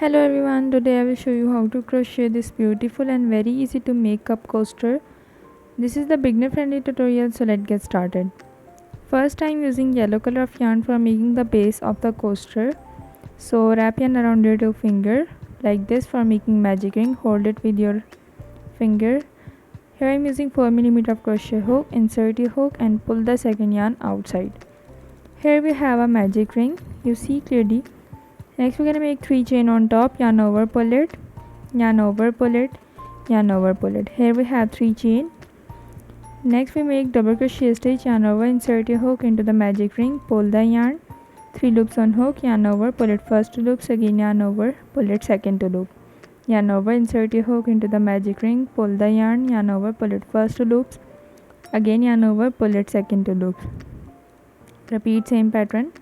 Hello everyone, today I will show you how to crochet this beautiful and very easy to make cup coaster. This is the beginner friendly tutorial, so let's get started. First I am using yellow color of yarn for making the base of the coaster. So wrap yarn around your two finger like this for making magic ring. Hold it with your finger. Here I am using 4mm of crochet hook. Insert your hook and pull the second yarn outside. Here we have a magic ring, you see clearly. Next we're gonna make 3 chain on top, yarn over, pull it, yarn over, pull it, yarn over, pull it. Here we have 3 chain. Next we make double crochet stitch, yarn over, insert your hook into the magic ring, pull the yarn, 3 loops on hook, yarn over, pull it first 2 loops, again yarn over, pull it second 2 loop, yarn over, insert your hook into the magic ring, pull the yarn over, pull it first 2 loops, again yarn over, pull it second 2 loops. Repeat same pattern.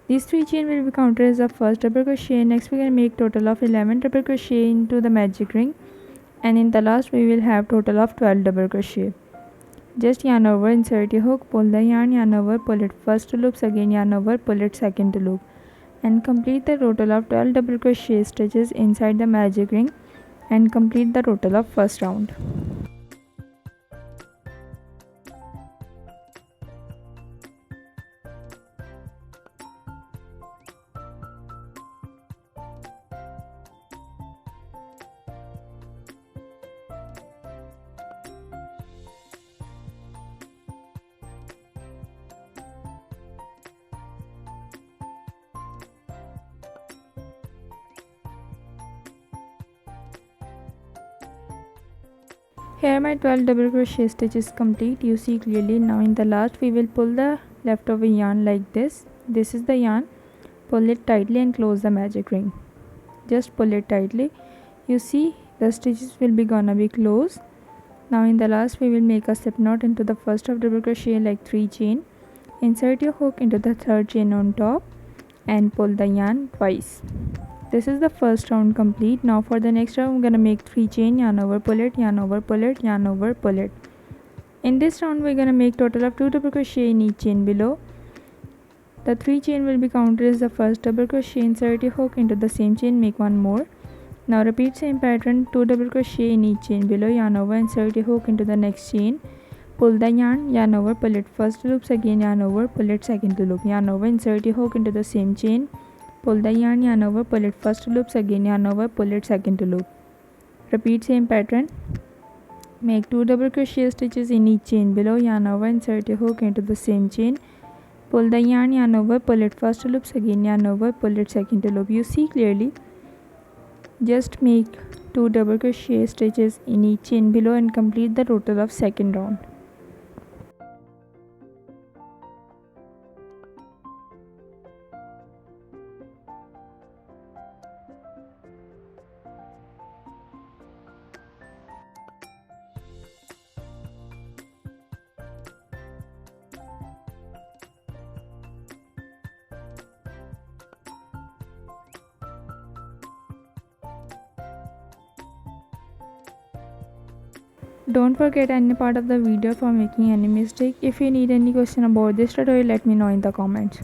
These 3 chain will be counted as the first double crochet. Next we are going to make total of 11 double crochet into the magic ring, and in the last we will have total of 12 double crochet. Just yarn over, insert your hook, pull the yarn over, pull it first 2 loops, again yarn over, pull it second 2 loop, and complete the total of 12 double crochet stitches inside the magic ring and complete the total of first round. Here my 12 double crochet stitch is complete, you see clearly. Now in the last we will pull the leftover yarn like this. This is the yarn. Pull it tightly and close the magic ring. Just pull it tightly. You see the stitches will be gonna be closed. Now in the last we will make a slip knot into the first of double crochet like 3 chain. Insert your hook into the third chain on top and pull the yarn twice. This is the first round complete. Now for the next round I'm gonna make 3 chain, yarn over, pull it, yarn over, pull it, yarn over, pull it. In this round we're gonna make total of 2 double crochet in each chain below. The 3 chain will be counted as the first double crochet. Insert your hook into the same chain, make one more. Now repeat same pattern, 2 double crochet in each chain below, yarn over, insert your hook into the next chain, pull the yarn over, pull it first loops, again yarn over, pull it second loop, yarn over, insert your hook into the same chain, pull the yarn over, pull it first loops, again yarn over, pull it second loop. Repeat same pattern. Make 2 double crochet stitches in each chain below, yarn over, insert your hook into the same chain, pull the yarn over, pull it first loops, again yarn over, pull it second loop. You see clearly. Just make 2 double crochet stitches in each chain below and complete the total of second round. Don't forget any part of the video for making any mistake. If you need any question about this tutorial, let me know in the comments.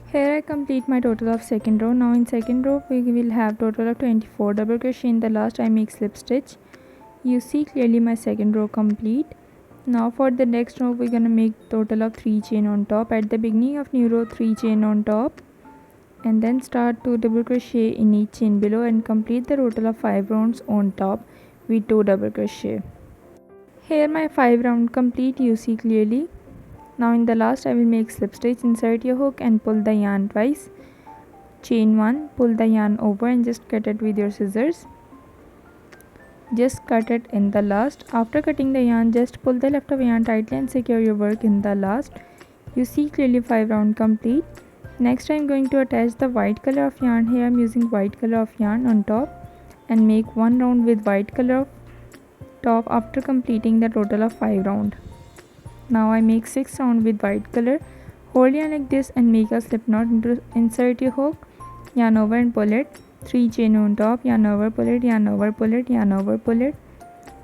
Here I complete my total of second row. Now in second row we will have total of 24 double crochet. In the last I make slip stitch. You see clearly my second row complete. Now for the next row we're gonna make total of 3 chain on top. At the beginning of new row 3 chain on top, and then start 2 double crochet in each chain below and complete the total of 5 rounds on top with 2 double crochet. Here my 5 round complete, you see clearly. Now in the last I will make slip stitch. Insert your hook and pull the yarn twice. Chain 1, pull the yarn over and just cut it with your scissors. Just cut it in the last. After cutting the yarn, just pull the left of yarn tightly and secure your work in the last. You see clearly 5 round complete. Next I am going to attach the white color of yarn. Here I am using white color of yarn on top and make 1 round with white color of top after completing the total of 5 round. Now I make 6 round with white color. Hold yarn like this and make a slip knot. Insert your hook, yarn over and pull it. 3 chain on top, yarn over, pull it, yarn over, pull it, yarn over, pull it,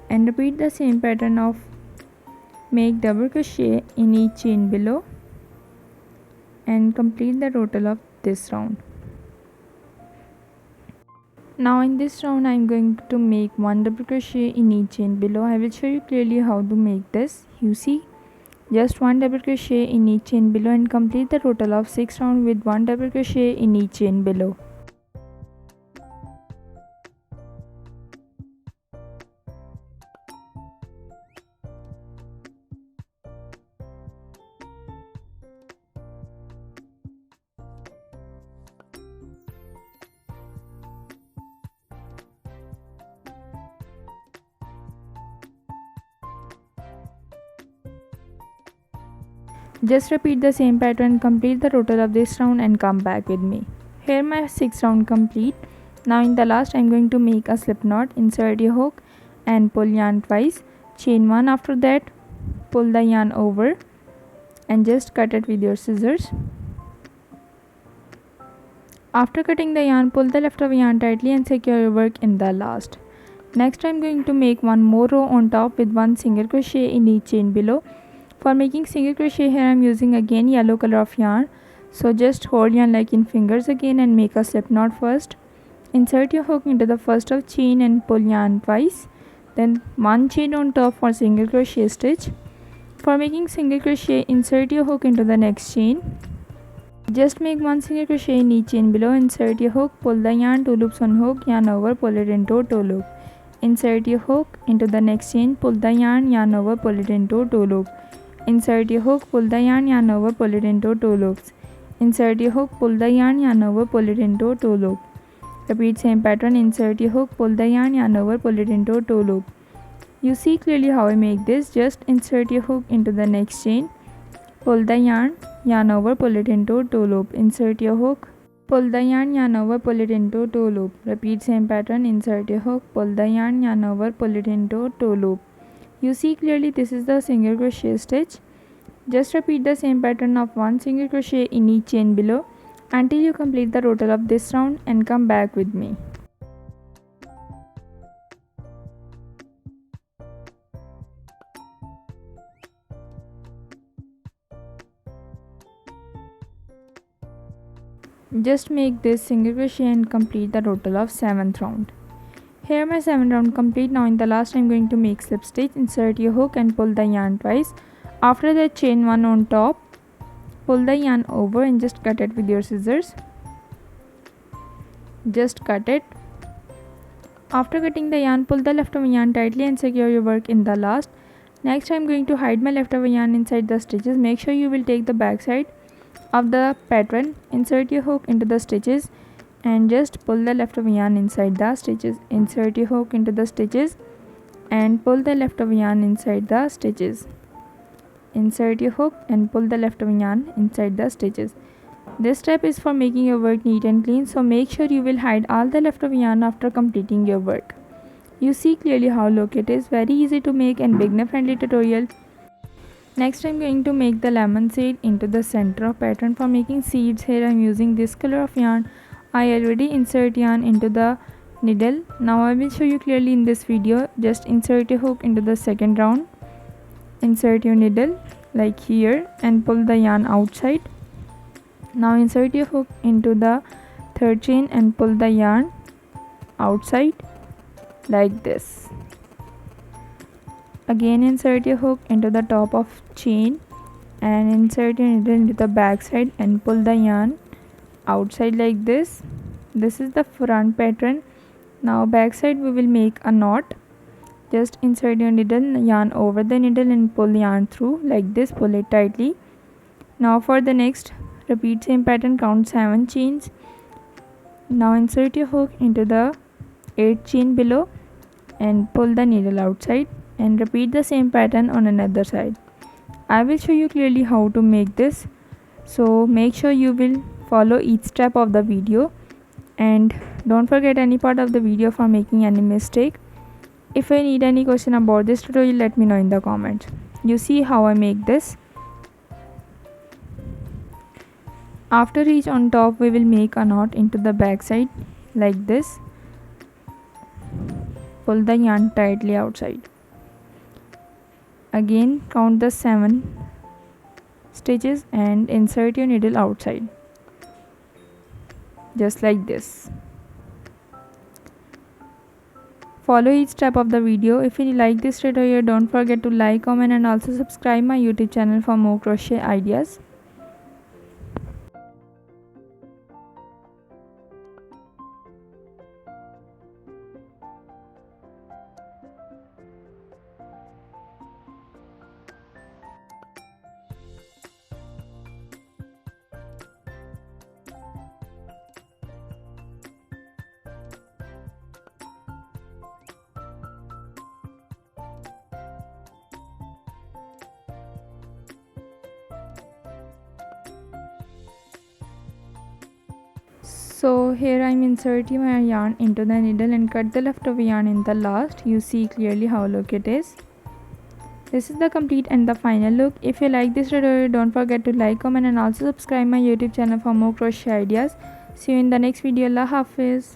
and repeat the same pattern of make double crochet in each chain below and complete the total of this round. Now in this round I am going to make 1 double crochet in each chain below. I will show you clearly how to make this. You see, just 1 double crochet in each chain below and complete the total of 6 round with 1 double crochet in each chain below. Just repeat the same pattern, complete the total of this round and come back with me. Here my 6 round complete. Now in the last I am going to make a slip knot. Insert your hook and pull yarn twice. Chain 1, after that pull the yarn over and just cut it with your scissors. After cutting the yarn, pull the left of yarn tightly and secure your work in the last. Next I am going to make 1 more row on top with 1 single crochet in each chain below. For making single crochet here I am using again yellow color of yarn. So just hold yarn like in fingers again and make a slip knot first. Insert your hook into the first of chain and pull yarn twice. Then 1 chain on top for single crochet stitch. For making single crochet, insert your hook into the next chain. Just make 1 single crochet in each chain below. Insert your hook, pull the yarn 2 loops on hook, yarn over, pull it into 2 loop. Insert your hook into the next chain, pull the yarn over, pull it into 2 loop. Insert your hook, pull the yarn over, pull it into 2 loops. Insert your hook, pull the yarn over, pull it into 2 loop. Repeat same pattern. Insert your hook, pull the yarn over, pull it into 2 loop. You see clearly how I make this. Just insert your hook into the next chain, pull the yarn over, pull it into 2 loop. Insert your hook, pull the yarn over, pull it into 2 loop. Repeat same pattern. Insert your hook, pull the yarn over, pull it into 2 loop. You see clearly this is the single crochet stitch. Just repeat the same pattern of 1 single crochet in each chain below until you complete the total of this round and come back with me. Just make this single crochet and complete the total of 7th round. Here my 7th round complete. Now in the last I am going to make slip stitch. Insert your hook and pull the yarn twice. After that chain 1 on top, pull the yarn over and just cut it with your scissors. Just cut it. After cutting the yarn, pull the leftover yarn tightly and secure your work in the last. Next I am going to hide my leftover yarn inside the stitches. Make sure you will take the back side of the pattern. Insert your hook into the stitches and just pull the leftover yarn inside the stitches. Insert your hook into the stitches and pull the leftover yarn inside the stitches. Insert your hook and pull the leftover yarn inside the stitches. This step is for making your work neat and clean, so make sure you will hide all the leftover yarn after completing your work. You see clearly how look it is. Very easy to make and beginner friendly tutorial. Next I am going to make the lemon seed into the center of pattern. For making seeds here I am using this color of yarn. I already insert yarn into the needle. Now I will show you clearly in this video. Just insert your hook into the second round. Insert your needle like here and pull the yarn outside. Now insert your hook into the third chain and pull the yarn outside like this. Again insert your hook into the top of chain and insert your needle into the back side and pull the yarn outside like this. This is the front pattern. Now back side we will make a knot. Just insert your needle, yarn over the needle and pull yarn through like this. Pull it tightly. Now for the next, repeat same pattern, count 7 chains. Now insert your hook into the 8th chain below and pull the needle outside, and repeat the same pattern on another side. I will show you clearly how to make this, so make sure you will follow each step of the video and don't forget any part of the video for making any mistake. If I need any question about this tutorial, let me know in the comments. You see how I make this. After each on top, we will make a knot into the back side like this. Pull the yarn tightly outside. Again count the 7 stitches and insert your needle outside just like this. Follow each step of the video. If you like this tutorial, don't forget to like, comment and also subscribe my YouTube channel for more crochet ideas. So here I am inserting my yarn into the needle and cut the leftover yarn in the last. You see clearly how look it is. This is the complete and the final look. If you like this tutorial, don't forget to like, comment and also subscribe my YouTube channel for more crochet ideas. See you in the next video. Allah Hafiz.